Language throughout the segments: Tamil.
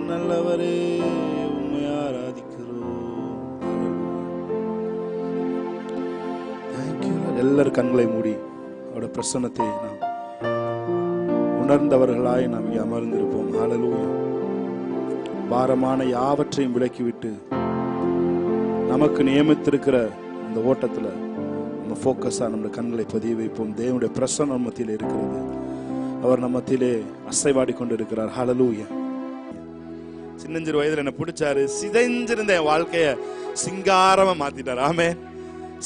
நல்லவரே, உம்மை ஆராதிக்கிறோம். எல்லாரும் கண்களை மூடி அவருடைய பிரசன்னத்தை நாம் உணர்ந்தவர்களாய் நாம் இங்கே அமர்ந்திருப்போம். ஹல்லேலூயா. பாரமான யாவற்றையும் விலக்கிவிட்டு நமக்கு நியமித்திருக்கிற இந்த ஓட்டத்தில் நம்ம ஃபோக்கஸா நம்ம கண்களை பதிய வைப்போம். தேவனுடைய பிரசன்னம் மத்தியிலே இருக்கிறது. அவர் நம்ம மத்தியிலே அசைவாடி கொண்டு இருக்கிறார். ஹல்லேலூயா. சின்னஞ்சிறு வயதுல என்ன பிடிச்சாரு, சிதைஞ்சிருந்த என் வாழ்க்கைய சிங்காரமா மாத்திட்டார். ஆமென்.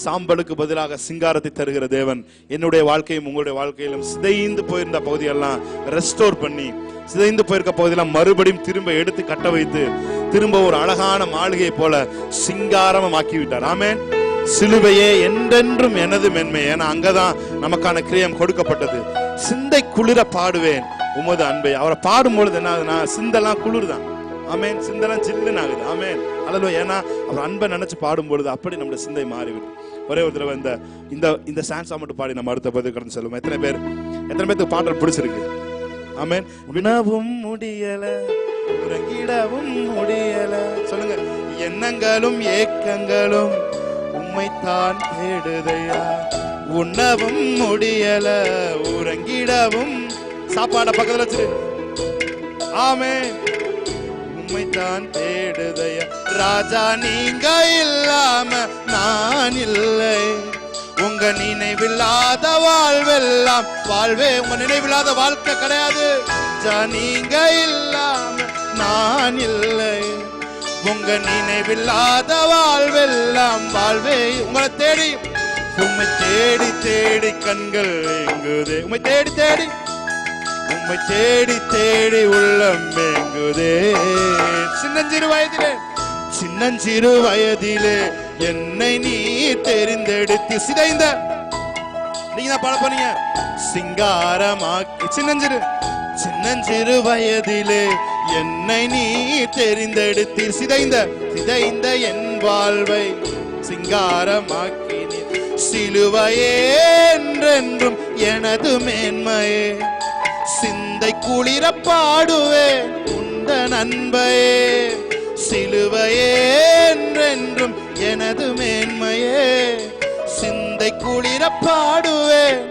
சாம்பலுக்கு பதிலாக சிங்காரத்தை தருகிற தேவன் என்னுடைய வாழ்க்கையும் உங்களுடைய வாழ்க்கையிலும் சிதைந்து போயிருந்த பகுதியெல்லாம் ரெஸ்டோர் பண்ணி, சிதைந்து போயிருக்க பகுதியெல்லாம் மறுபடியும் திரும்ப எடுத்து கட்ட வைத்து திரும்ப ஒரு அழகான மாளிகை போல சிங்காரமா ஆக்கி விட்டார். ஆமென். சிலுவையே என்றென்றும் எனது மென்மை. ஏன்னா அங்கதான் நமக்கான கிரியம் கொடுக்கப்பட்டது. சிந்தை குளிர பாடுவேன் உமது அன்பை. அவரை பாடும்பொழுது என்ன ஆகுதுன்னா, சிந்தெல்லாம் குளிர்தான். ஆமென். சிந்தெல்லாம் சில்லுன்னு ஆகுது. ஆமென். அல்லது ஏன்னா அவர் அன்பை நினைச்சு பாடும்பொழுது அப்படி நம்முடைய சிந்தை மாறிவிடும். ஒரே ஒரு தடவை இந்த சான்ஸா மட்டும் பாடி நம்ம அடுத்த பதிவு கடந்து செல்வோம். எத்தனை பேருக்கு பாடல் பிடிச்சிருக்கு? ஆமென். வினவும் முடியல, உறங்கிடவும் முடியல. சொல்லுங்க. எண்ணங்களும் ஏக்கங்களும் உம்மைத்தான் தேடுதையா. உண்ணவும் முடியல, உறங்கிடவும். சாப்பாட பக்கத்துல வச்சிரு. ஆமென். உம்மைத்தான் தேடுதையா. ராஜா நீங்க இல்லாம நான் இல்லை. உங்க நினைவில்லாத வாழ்வெல்லாம் வாழ்வே. உங்க நினைவில்லாத வாழ்க்கை கிடையாது. ராஜா நீங்க இல்லாம நான் இல்லை. உங்க நினைவில்லாத வாழ்வெல்லாம் வாழ்வே. உங்களை தேடி, உம்மை தேடி தேடி கண்கள் எங்குதே. உம்மை தேடி தேடி, உம்மை தேடி தேடி உள்ளம் எங்குதே. சின்னஞ்சிறு வயதிலே என்னை நீ தெரிந்தெடுத்து சிதைந்த, நீங்க தான் பாட போறீங்க, சிங்காரமாக்கி. சின்னஞ்சிறு வயதிலே என்னை நீ தெரிந்தெடுத்து சிதைந்த என் வாழ்வை சிங்காரமாக்கி. சிலுவையே என்றென்றும் எனது மேன்மையே. சிந்தை குளிர பாடுவேன் உந்தன் அன்பையே. சிலுவையே என்றென்றும் எனது மேன்மையே. சிந்தை குளிர பாடுவேன்.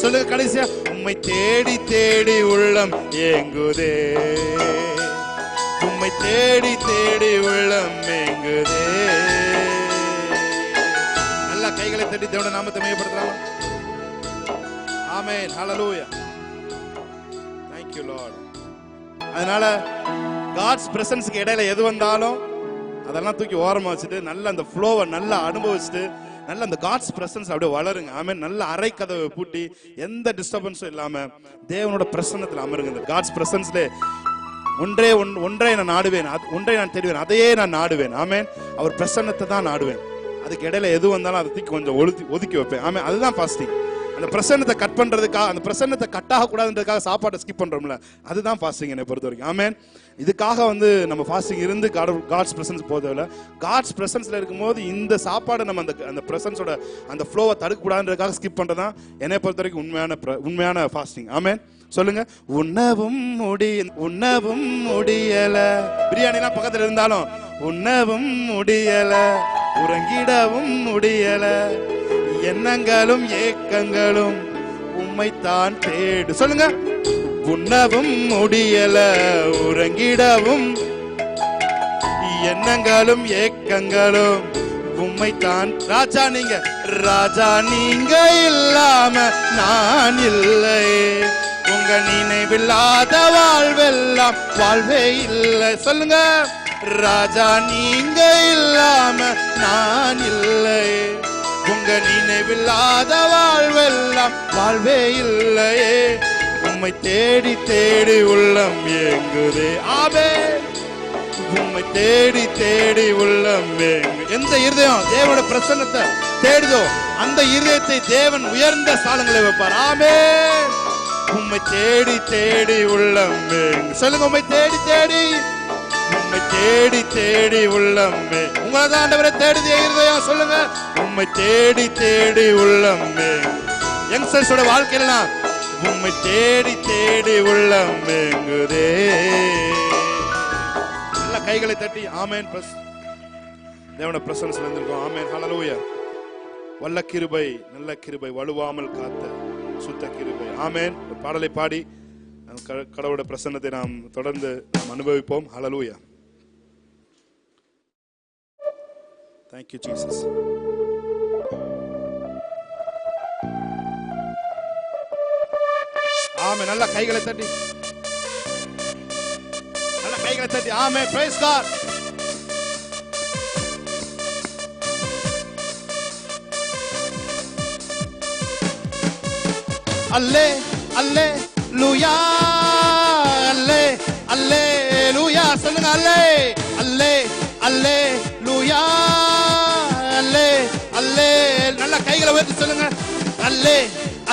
சொல்லுங்க கடைசியா. உம்மை தேடி தேடி உள்ளம் ஏங்குதே. உம்மை தேடி தேடி உள்ளம் ஏங்குதே. நல்ல கைகளை தட்டி தேவனுடைய நாமத்தை மேம்படுத்தலாம். ஆமென். ஹல்லேலூயா. Thank you Lord. அதனால God's பிரசன்ஸ்க்கு இடையில எது வந்தாலும் அதெல்லாம் தூக்கி ஓரமா வச்சுட்டு நல்ல அந்த ஃப்ளோவை நல்லா அனுபவிச்சுட்டு நல்ல அந்த God's பிரசன்ஸ் அப்படியே வளருங்க. ஆமென். நல்ல அரை கதவை பூட்டி எந்த டிஸ்டர்பன்ஸும் இல்லாம தேவனோட பிரசன்னத்துல அமருங்க. இந்த God's பிரசன்ஸ்ல ஒன்றை நான் நாடுவேன், ஒன்றை நான் தேடுவேன், அதையே நான் நாடுவேன். ஆமென். அவர் பிரசன்னத்தை தான் நாடுவேன். அதுக்கு இடையில எது வந்தாலும் அதை தூக்கி கொஞ்சம் ஒதுக்கி வைப்பேன். ஆமென். அதுதான் ஃபாஸ்டிங். அந்த பிரசன்னத்தை கட் பண்றதுக்காக, அந்த பிரசன்னத்தை கட் ஆக கூடாதுன்றதுக்காக சாப்பாட்டை ஸ்கிப் பண்றோம்ல, அதுதான் ஃபாஸ்டிங் என்னை பொறுத்த வரைக்கும். ஆமென். இதுக்காக நம்ம ஃபாஸ்டிங் இருந்து காட்ஸ் பிரசன்ஸ் போதவில்லை. காட்ஸ் பிரசன்ஸ்ல இருக்கும்போது இந்த சாப்பாடை நம்ம அந்த பிரசன்ஸோட அந்த ஃப்ளோவை தடுக்க கூடாதுன்றதுக்காக ஸ்கிப் பண்றதுதான் என்னை பொறுத்த வரைக்கும் உண்மையான ஃபாஸ்டிங். ஆமென். சொல்லுங்க. உண்ணவும் முடியல. பிரியாணிலாம் பக்கத்துல இருந்தாலும் உண்ணவும் முடியல, உறங்கிடவும் முடியல. எண்ணங்களும் ஏக்கங்களும் உம்மைத்தான் தேடு. சொல்லுங்க. உண்ணவும் முடியல, உறங்கிடவும். எண்ணங்களும் ஏக்கங்களும் உம்மைத்தான். ராஜா நீங்க இல்லாம நான் இல்லை. உங்க நினைவில்லாத வாழ்வெல்லாம் வாழ்வே இல்லை. சொல்லுங்க. ராஜா நீங்க இல்லாம நான் இல்லை. உங்க நினைவில்லாத வாழ்வெல்லாம் வாழ்வே இல்லையே. உம்மை தேடி தேடி உள்ளம் ஏங்குதே. ஆமென். உம்மை தேடி தேடி உள்ளம் ஏங்கு. எந்த இருதயம் தேவனோட பிரசன்னத்தை தேடுதோ அந்த இருதயத்தை தேவன் உயர்ந்த ஸ்தானங்களை வைப்பார். ஆமென். உம்மை தேடி தேடி உள்ளம் ஏங்கு. சொல்லுங்க. உம்மை தேடி தேடி, உம்மை தேடி தேடி உள்ளம். உங்களை தான் ஆண்டவரே தேடுதே இருதயம். சொல்லுங்க. உம்மை தேடி தேடி உள்ளம். யங்ஸ்டர்ஸோட வாழ்க்கையிலாம் உம்மை தேடி தேடி உள்ளம் ஏங்குதே. நல்ல கைகளை தட்டி ஆமென். தேவன பிரசன்னத்துல இருந்திருக்கோம். ஆமென். ஹல்லேலூயா. வல்ல கிருபை, நல்ல கிருபை, வலுவாமல் காத்த சுத்த கிருபை. ஆமென். ஒரு பாடலை பாடி கடவுளுடைய பிரசன்னத்தை நாம் தொடர்ந்து அனுபவிப்போம். ஹல்லேலூயா. Thank you, Jesus. ஆமென். நல்ல கைகளை தட்டி, நல்ல கைகளை தட்டி. ஆமென். Praise God. அல்லே அல்லே லூயா, அல்லே அல்லே லூயா. சொல்லுங்க அல்லே அல்லே அல்லே லூயா, அல்லே அல்லே. நல்ல கைகளை உயர்த்தி சொல்லுங்க அல்லே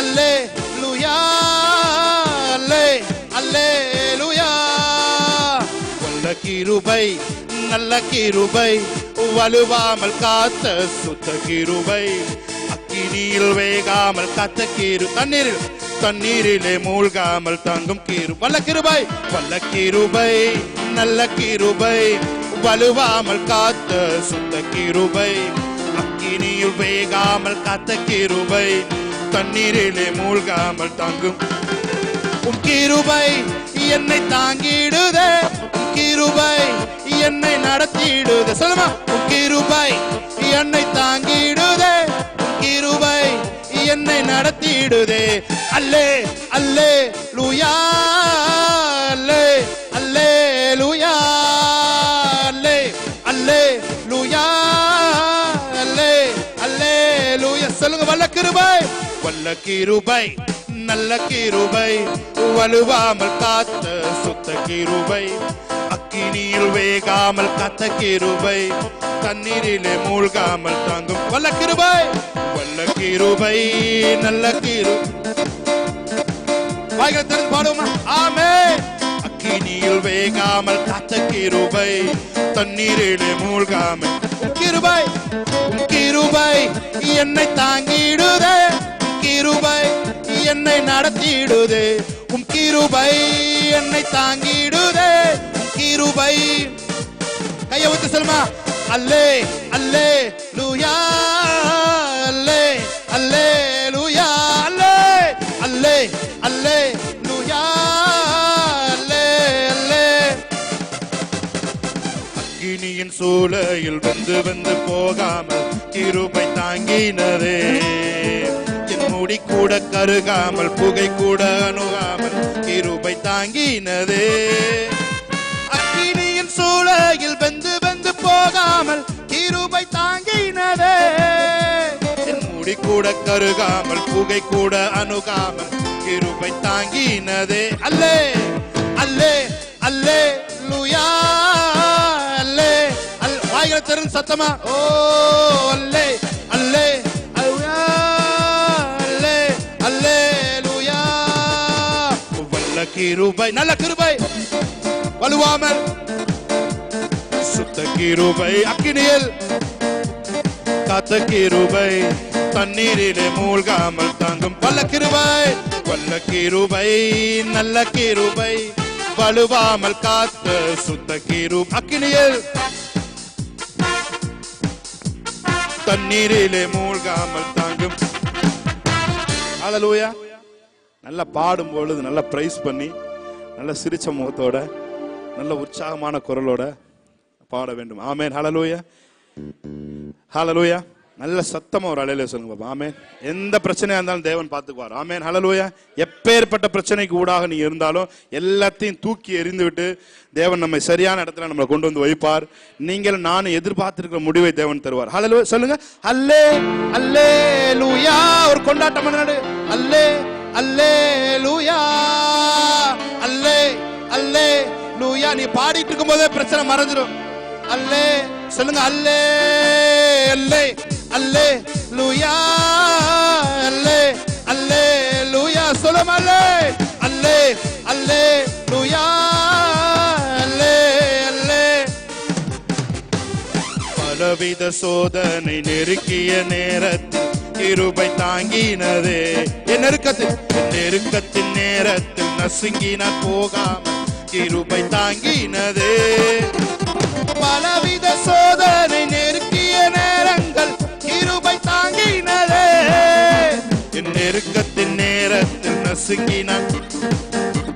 அல்லே லூயா, அல்லே அல்லே லூயா. வல்ல கிருபை, நல்ல கிருபை, வலுவாமல் காத்த சுத்த கிருபை, அக்கினியில் வேகாமல் காத்த கிரு, தண்ணீரிலே மூழ்காமல் தங்கும் கிரு. வல்ல கிருபை, வல்ல கிருபை, நல்ல கிருபை, வலுவாமல் காத்த சுத்த கிருபை, அக்கினியில் வேகாமல் காத்த கிருபை, தண்ணீரிலே மூழ்காமல் தாங்கும் கிருபை என்னை தாங்கிடுதே. கிருபை என்னை நடத்திடுதே. சொல்லுமா, கிருபை என்னை தாங்கிடுதே, கிருபை என்னை நடத்திடுதே. அல்லே அல்லே லூயா, அல்லே அல்லே லூயா, அல்லே அல்லே லூயா, அல்லே அல்லே லூயா. சொல்லுங்க வல்ல கிருபை, வல்ல கிருபை, நல்ல கிருபை, வலுவாமல் காத்த சுத்த கிருபை, அக்கினியில் வேகாமல் காத்த கிருபை, தண்ணீரிலே மூழ்காமல் தாங்கும் வல்ல கிருபை, வல்ல கிருபை, நல்ல கிரு. வாய்களை திறந்து பாடுவோமா? ஆமென். அக்கினியில் வேகாமல் காத்த கிருபை, தண்ணீரிலே மூழ்காமல் கிருபை, கிருபை என்னை தாங்கிடுதே, கிருபை என்னை நடத்திடுதே, உம் கிருபை என்னை தாங்கிடுதே, கிருபை. கையை ஊத்தி சொல்லுமா, அல்லே அல்லே லூயா, அல்லே அல்லே லூயா, அல்லே அல்லே அல்லே லூயா, அல்லே அல்லே. அக்கினியின் சூளையில் வந்து வந்து போகாமல் கிருபை தாங்கினதே, முடி கூட கருகாமல் புகை கூட அணுகாமல் கிருபை தாங்கினதே. அக்கினியின் சூளையில் வெந்து வெந்து போகாமல் கிருபை தாங்கினதே, என் முடி கூட கருகாமல் புகை கூட அணுகாமல் கிருபை தாங்கினதே. அல்லே அல்லே அல்லே லூயா, அல்லே அல். வாய்களை திறந்து சத்தமா ஓ அல்லே அல்லே கிருபை, நல்ல கிருபை, வலுவாமல் சுத்த கிருபை, அக்கினியில் காத்த கிருபை, தண்ணீரிலே மூழ்காமல் தாங்கும் வல்ல கிருபை, வல்ல கிருபை, நல்ல கிருபை, வலுவாமல் காத்த சுத்த கிருபை, அக்கினியில் தண்ணீரிலே மூழ்காமல் தாங்கும். ஹல்லேலூயா. நல்லா பாடும் பொழுது நல்லா பிரைஸ் பண்ணி நல்ல சிரிச்ச முகத்தோட நல்ல உற்சாகமான குரலோட பாட வேண்டும். ஆமென். ஹல்லேலூயா, ஹல்லேலூயா. நல்ல சத்தமா ஒரு அலையில சொல்லுங்க பாப்பா. ஆமென். எந்த பிரச்சனையா இருந்தாலும் தேவன் பார்த்துக்குவார். ஆமென். ஹல்லேலூயா. எப்பேற்பட்ட பிரச்சனைக்கு ஊடாக நீங்க இருந்தாலும் எல்லாத்தையும் தூக்கி எறிந்து விட்டு தேவன் நம்மை சரியான இடத்துல நம்மளை கொண்டு வந்து வைப்பார். நீங்கள் நான் எதிர்பார்த்திருக்கிற முடிவை தேவன் தருவார். ஹல்லேலூயா. சொல்லுங்க அல்லே அல்லே லூயா. ஒரு கொண்டாட்டம் பண்ணாடு. அல்லே அல்லே லூயா, அல்லே அல்லே லூயா. நீ பாடிட்டு இருக்கும் போதே பிரச்சனை மறைஞ்சிடும். அல்லே சொல்லுங்க அல்லே அல்லே அல்லே லூயா, அல்லே அல்லே லூயா. சொல்லுங்க அல்லே அல்லே அல்லே லூயா, அல்லே அல்லே. பலவித சோதனை நெருக்கிய நேரத்தில் கிருபை தாங்கினதே. என் நெருக்கத்தின் நேரத்தில் நசுங்கி நான் போகாமல் கிருபை தாங்கினதே. பலவித சோதனை நெருக்கிய நேரங்கள் கிருபை தாங்கினதே. என் நெருக்கத்தின் நேரத்தில் நசுங்கி நான்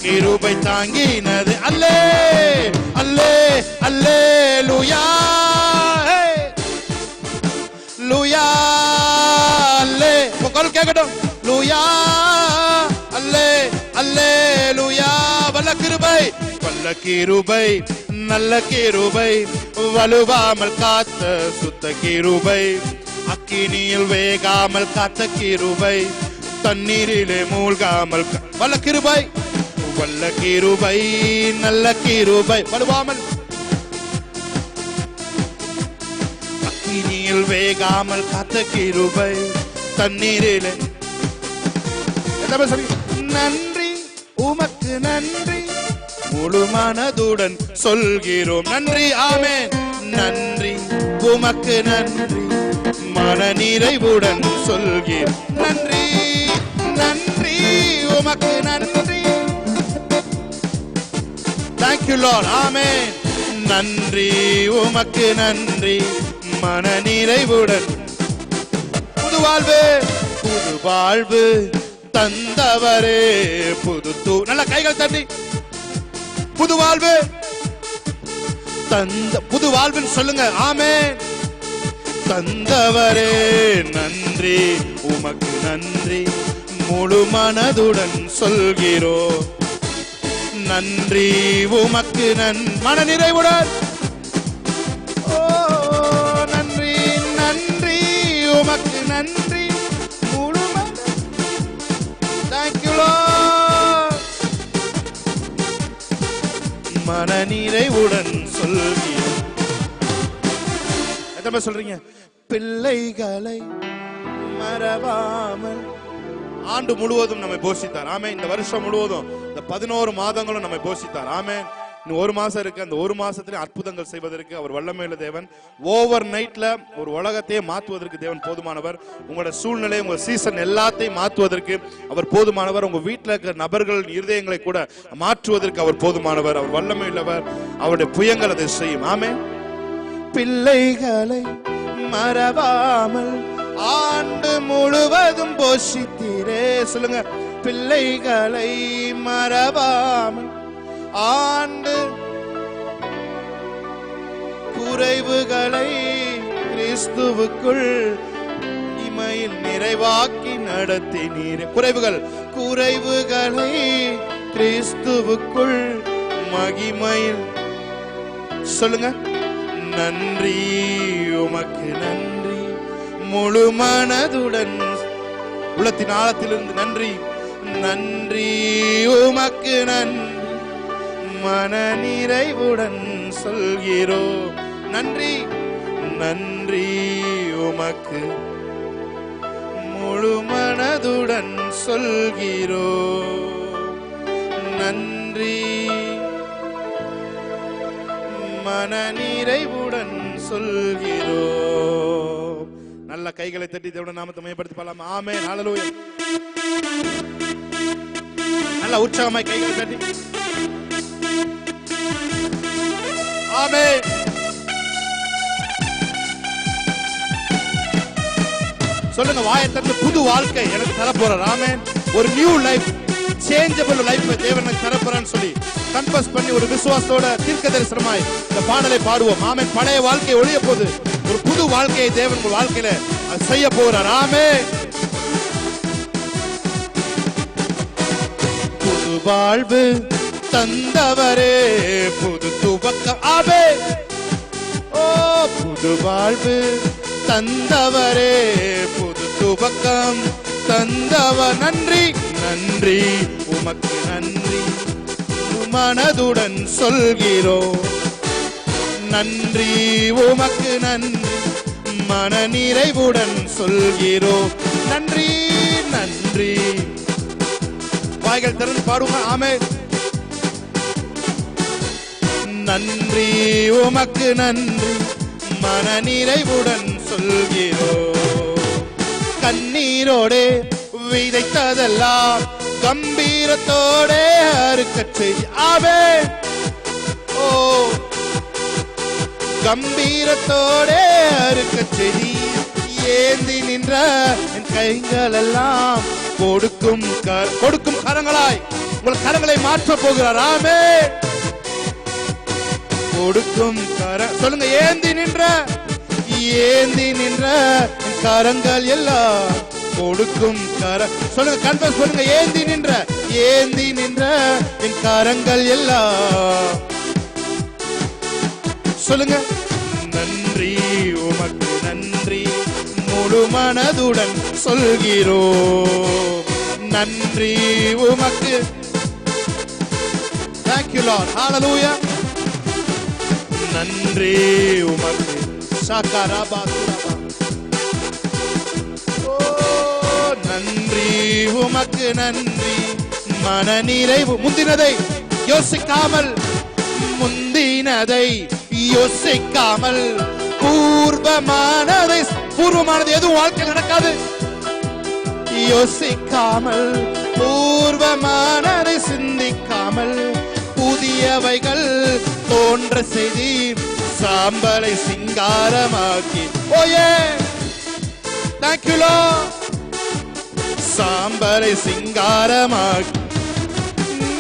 கிருபை தாங்கினது. அல்லே அல்லே அல்லேலூயா லூயா அல்லே. குரல் கேட்கட்டும். லூயா அல்லே அல்லேலூயா. வல்ல கிருபை நல்ல கிருபை வலுவாமல் காத்த சுத்த கிருபை, அக்கினியில் வேகாமல் காத்த கிருபை, தண்ணீரிலே மூழ்காமல் வல்ல கிருபை நல்ல கிருபை வலுவாமல் அக்கினியில் வேகாமல் காத்த கிருபை, தண்ணீரிலே. நன்றி உமக்கு நன்றி முழு மனதுடன் சொல்கிறோம். நன்றி ஆமென். நன்றி உமக்கு நன்றி மன நிறைவுடன் சொல்கிறோம். நன்றி நன்றி உமக்கு நன்றி. Thank you Lord. ஆமென். நன்றி உமக்கு நன்றி மன நிறைவுடன். புது வாழ்வு தந்தவரே புது நல்ல கைகள் தட்டி புது வாழ்வு சொல்லுங்க. ஆமென். தந்தவரே நன்றி உமக்கு நன்றி முழு மனதுடன் சொல்கிறோம். நன்றி உமக்கு மன நிறைவுடன். ஓ நன்றி நன்றி உமக்கு நன்றி முழு Thank you Lord. மன நிறைவுடன் சொல்கிறோம். எத்தனை சொல்றீங்க? பிள்ளைகளை மறவாமல் ஆண்டு முழுவதும் நம்மை போஷித்தார். ஆமே. இந்த வருஷம் முழுவதும் இந்த 11 மாதங்களும் நம்மை போஷித்தார். ஆமே. இன்னும் 1 மாசம் இருக்கு. அந்த 1 மாசத்துல அற்புதங்கள் செய்வதற்கு அவர் வல்லமையுள்ள தேவன். ஓவர் நைட்ல ஒரு உலகத்தையே மாற்றுவதற்கு தேவன் போதுமானவர். உங்களோட சூழ்நிலை, உங்க சீசன் எல்லாத்தையும் மாற்றுவதற்கு அவர் போதுமானவர். உங்க வீட்டில் இருக்கிற நபர்கள் இருதயங்களை கூட மாற்றுவதற்கு அவர் போதுமானவர். அவர் வல்லமையுள்ளவர். அவருடைய புயங்கள் அதை செய்யும். ஆமே. பிள்ளைகளை மறவாமல் ஆண்டு முழுவதும் போஷித்தீரே. சொல்லுங்க. பிள்ளைகளை மறவாமல் ஆண்டு குறைவுகளை கிறிஸ்துவுக்குள் இமையில் நிறைவாக்கி நடத்தினீரே. குறைவுகளை கிறிஸ்துவுக்குள் மகிமையில். சொல்லுங்க. நன்றி உமக்கு நன்றி முழு மனதுடன் உள்ளத்தின் ஆழத்திலிருந்து நன்றி. நன்றி உமக்கு நன்றி மன நிறைவுடன் சொல்கிறோம். நன்றி நன்றி உமக்கு முழு மனதுடன் சொல்கிறோம். நன்றி மன நிறைவுடன் சொல்கிறோம். நல்ல கைகளை தட்டி தேவனுடைய நாமத்தை மையப்படுத்தி பாடலாம். ஆமென். ஹல்லேலூயா. நல்ல உற்சாகமாய் கைகளை தட்டி. ஆமென். சொல்லுங்க. வாயை திறந்து புது வாழ்க்கை எனக்கு தர போறார். ஆமென். ஒரு நியூ லைஃப், சேஞ்சபிள் லைஃப் தேவன் எனக்கு தர போறான்னு சொல்லி கன்ஃபஸ் பண்ணி ஒரு விசுவாசத்தோட தீர்க்க தரிசனமாய் இந்த பாடலை பாடுவோம். ஆமென். பழைய வாழ்க்கை ஒழிய போது ஒரு புது வாழ்க்கையை தேவன் உங்கள் வாழ்க்கையில செய்ய போறார். ஆமென். புது வாழ்வு தந்தவரே புது துவக்கம். ஆமென். ஓ புது வாழ்வு தந்தவரே புது துவக்கம் தந்தவர். நன்றி நன்றி உமக்கு நன்றி மனதுடன் சொல்கிறோம். நன்றி உமக்கு நன்றி மன நிறைவுடன் சொல்கிறோம். நன்றி நன்றி. வாய்கள் திறந்து பாடுங்க. ஆமென். நன்றி உமக்கு நன்றி மன நிறைவுடன் சொல்கிறோம். கண்ணீரோடு விதைத்ததெல்லாம் கம்பீரத்தோட அறுக்கச் செய். ஆமென். ஓ, கம்பீரத்தோட அறுக்கச் செய். ஏந்தி நின்ற என் கைகள் எல்லாம் கொடுக்கும் கரங்களாய் உங்கள் கரங்களை மாற்ற போகிறார். ஆமென். கொடுக்கும் சொல்லுங்க. ஏந்தி நின்ற என் கரங்கள் எல்லாம் கொடுக்கும் சொல்லுங்க. கன்ஃபஸ் சொல்லுங்க. ஏந்தி நின்ற என் கரங்கள் எல்லாம் சொல்லுங்க. நன்றி உமக்கு நன்றி முழு மனதுடன் சொல்கிறோம். நன்றி உமக்கு. Thank you Lord. Hallelujah. நன்றி உமக்கு. சகரபா நன்றி உமக்கு நன்றி. மன நிறைவு. முந்தினதை யோசிக்காமல் பூர்வமானது எதுவும் வாழ்க்கை நடக்காது. யோசிக்காமல் பூர்வமானதை சிந்திக்காமல் புதியவைகள் தோன்ற செய்தி சாம்பலை சிங்காரமாக்கி. ஓயே, thank you Lord. சாம்பலை சிங்காரமாக்கி.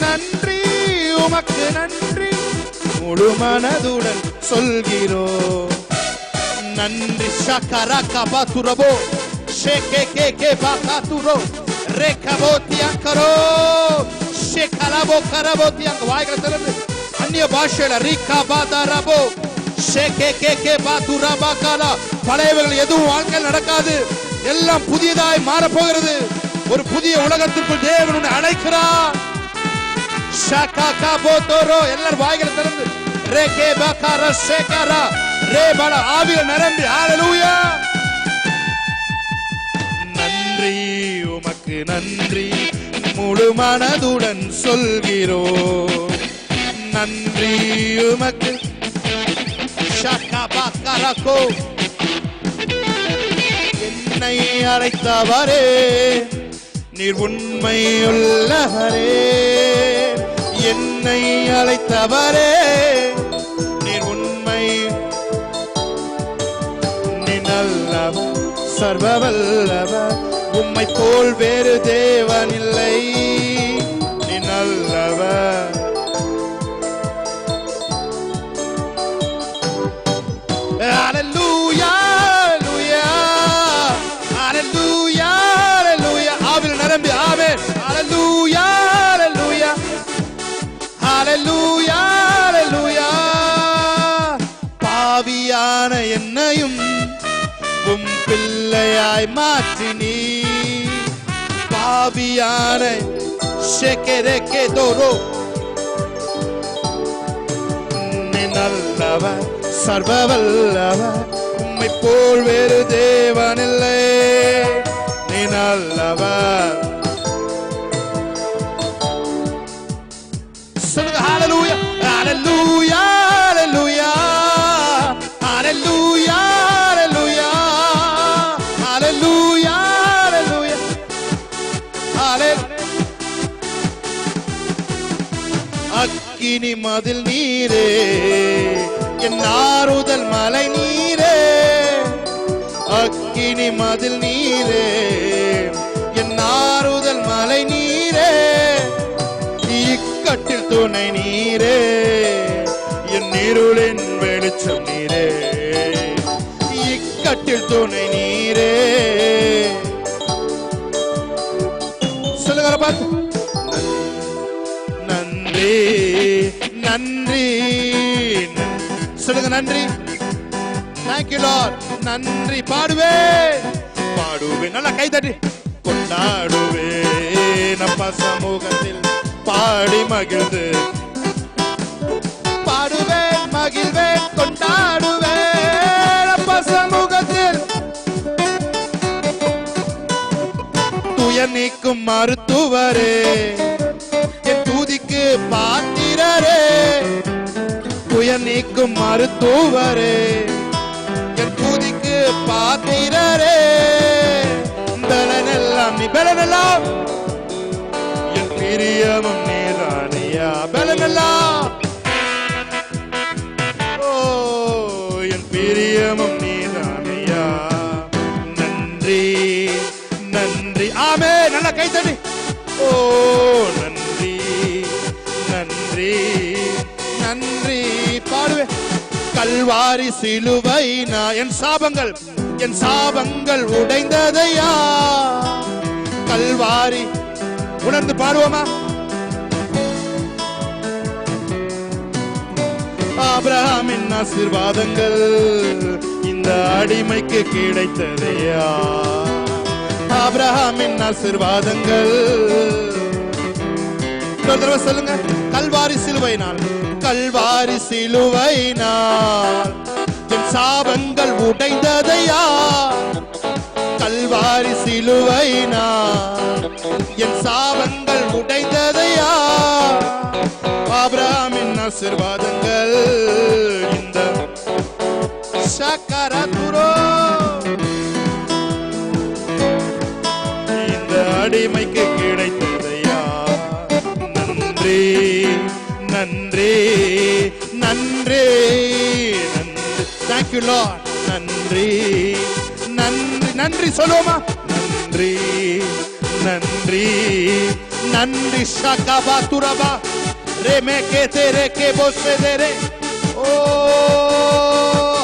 நன்றி உமக்கு நன்றி முழு மனதுடன் சொல்கிறோம். நன்றி. ஷகரக பாதுரபோ ஷேகே பாகாதுரோ ரேகபோத்தியங்கரோ ஷேகலபோ கரபோத்தியங்க. வாய்களை திறந்து அந்நிய பாஷையில ரீகா பாதரபோ ஷேகே பாதுரபாகாலா. பழையவர்கள் எதுவும் வாழ்க்கையில் நடக்காது. எல்லாம் புதியதாய் மாறப்போகிறது. ஒரு புதிய உலகத்திற்குள் தேவன் உன்னை அழைக்கிறார். ஷககா போதரோ. எல்லாரும் வாய்களை திறந்து ரேகே பாகாரா ஷேகரா ரேபல ஆவியில் நிரம்பி. ஹalleluya. நன்றி உமக்கு நன்றி முழு மனதுடன் சொல்கிறோம். நன்றி உமக்கு. ஷகபகரகோ. என்னை அழைத்தவரே நீர் உண்மையுள்ளவரே. என்னை அழைத்தவரே நீர் உண்மை. நீ நல்லவர் சர்வவல்லவர். உம்மை போல் வேறு தேவன் இல்லை. நீ நல்லவர். ஹalleluya ஹalleluya ஹalleluya ஹalleluya. ஆவியில் நிரம்பி. ஆமென். ஹalleluya ஹalleluya ஹalleluya ஹalleluya. பாவியான என்னையும் உம் பிள்ளையாய் மாற்றினீ. பாவியான ஷெகரேகே தோரோ. நீ நல்லவர் சர்வவல்லவர். உம்மை போல் வேறு தேவன் இல்லை. நீ நல்லவர். சொல்லுங்க. ஹalleluya ஹalleluya ஹalleluya ஹalleluya ஹalleluya ஹalleluya ஹalleluya ஹalleluya. அக்கினி மதில் நீரே என் ஆறுதல் மலை நீரே. அக்கினி மதில் நீரே என் ஆறுதல் மலை நீரே. இக்கட்டில் துணை நீரே என் இருளின் வெளிச்சம் நீரே. இக்கட்டில் துணை நீரே. சொல்லுங்க பார்த்து. நன்றி நன்றி. சொல்லுங்க. நன்றி. Thank you Lord. நன்றி. பாடுவேன் நல்லா கை தட்டி கொண்டாடுவேன். அப்பா சமூகத்தில் பாடி மகிழ்ந்து பாடுவேன் மகிழ்வேன் கொண்டாடுவேன். அப்பா சமூகத்தில் துயர் நீக்கும் மருத்துவரே என் துதிக்கு பாத்திரரே. துயர் நீக்கும் மருத்துவரே என் துதிக்கு பாத்திரரே. நீ பலனெல்லாம் என் பிரியமும் நீதானையா பலனெல்லாம் ஓ என் பிரியமும் நீதானையா நன்றி நன்றி ஆமே நல்லா கை தட்டி ஓ நன்றி நன்றி நன்றி பாடுவே கல்வாரி சிலுவை என் சாபங்கள் உடைந்ததையா கல்வாரி உணர்ந்து பாடுவோமா ஆபிரகாமின் ஆசீர்வாதங்கள் இந்த அடிமைக்கு கிடைத்ததையா ஆபிரகாமின் ஆசீர்வாதங்கள் சொல்லுங்க கல்வாரி சிலுவையினால் என் சாபங்கள் உடைந்ததையா கல்வாரி சிலுவையினால் என் சாபங்கள் உடைந்ததையா ஆபிரகாமின் ஆசீர்வாதங்கள் இந்த சக்கரதுரோ இந்த அடிமைக்கு கிடைத்ததையா நன்றி நன்றி நன்றி நன்றி தேங்க்யூ லார்ட் நன்றி நன்றி நன்றி சொல்லுவோமா நன்றி நன்றி நன்றி ஷகபா துரபா ரெமே கேதே ரே கே போஸ்தே ரே ஓ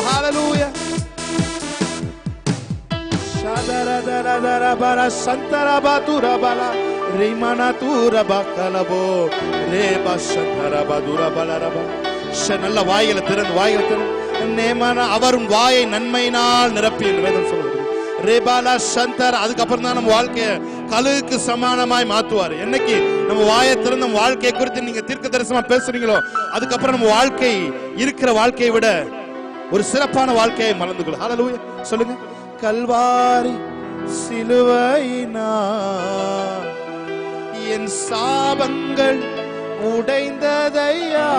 ஹalleluya ஷதரதரதர பர சந்தரபா துரபலா ரிமனா துரபா கலபோ ரேபா சந்தரபா துரபலரபா நல்ல வாய்களை திறந்து நேமான அவரும் வாயை நன்மையினால் நிரப்பி என்று வேதம் சொல்லுகிறது ரேபாலா சந்தர் அதுக்கப்புறம் தான் நம்ம வாழ்க்கைய கழுகுக்கு சமானமாய் மாத்துவார் என்னைக்கு நம்ம வாயை திறந்து நம்ம வாழ்க்கையை குறித்து நீங்க தீர்க்க தரிசனமா பேசுறீங்களோ அதுக்கப்புறம் நம்ம வாழ்க்கை இருக்கிற வாழ்க்கையை விட ஒரு சிறப்பான வாழ்க்கையை மறந்து கொள்ளும் ஹalleluya சொல்லுங்க கல்வாரி சிலுவையினால் என் சாபங்கள் உடைந்ததையா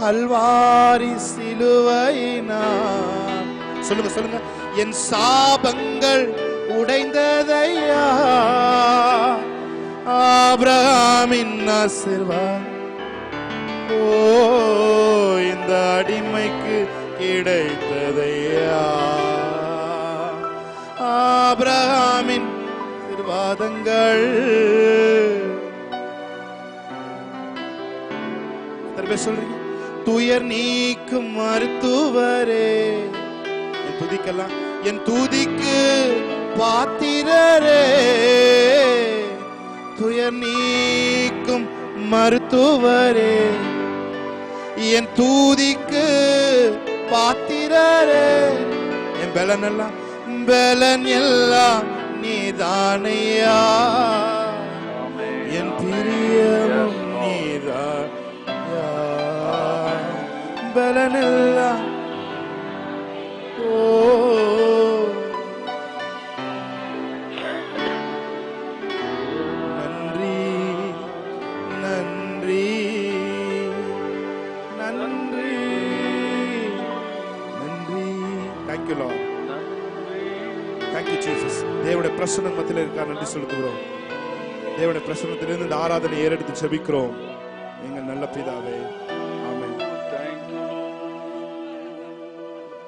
கல்வாரி சிலுவையினால் சொல்லுங்க என் சாபங்கள் உடைந்ததையா ஆபிரகாமின் ஆசீர்வாதம் ஓ இந்த அடிமைக்கு கிடைத்ததையா ஆபிரகாமின் ஆசீர்வாதங்கள் சொல்றீங்க துயர் நீக்கும் மருத்துவரே துதிக்கலாம் என் துதிக்கு பாத்திரரே துயர் நீக்கும் மருத்துவரே என் தூதிக்கு பாத்திரரே என் பலன் எல்லாம் நீதானையா என் பிரியமும் நீதான் பலன் எல்லாம் நன்றி நன்றி நன்றி நன்றி தேங்க்யூ லார்ட் தேங்க்யூ ஜீசஸ் தேவனுடைய பிரசன்னம் மத்தியில் இருக்கா நன்றி செலுத்துகிறோம் தேவனுடைய பிரசன்னத்திலிருந்து இந்த ஆராதனை ஏறெடுத்து ஜெபிக்கிறோம் எங்கள் நல்ல பிதாவே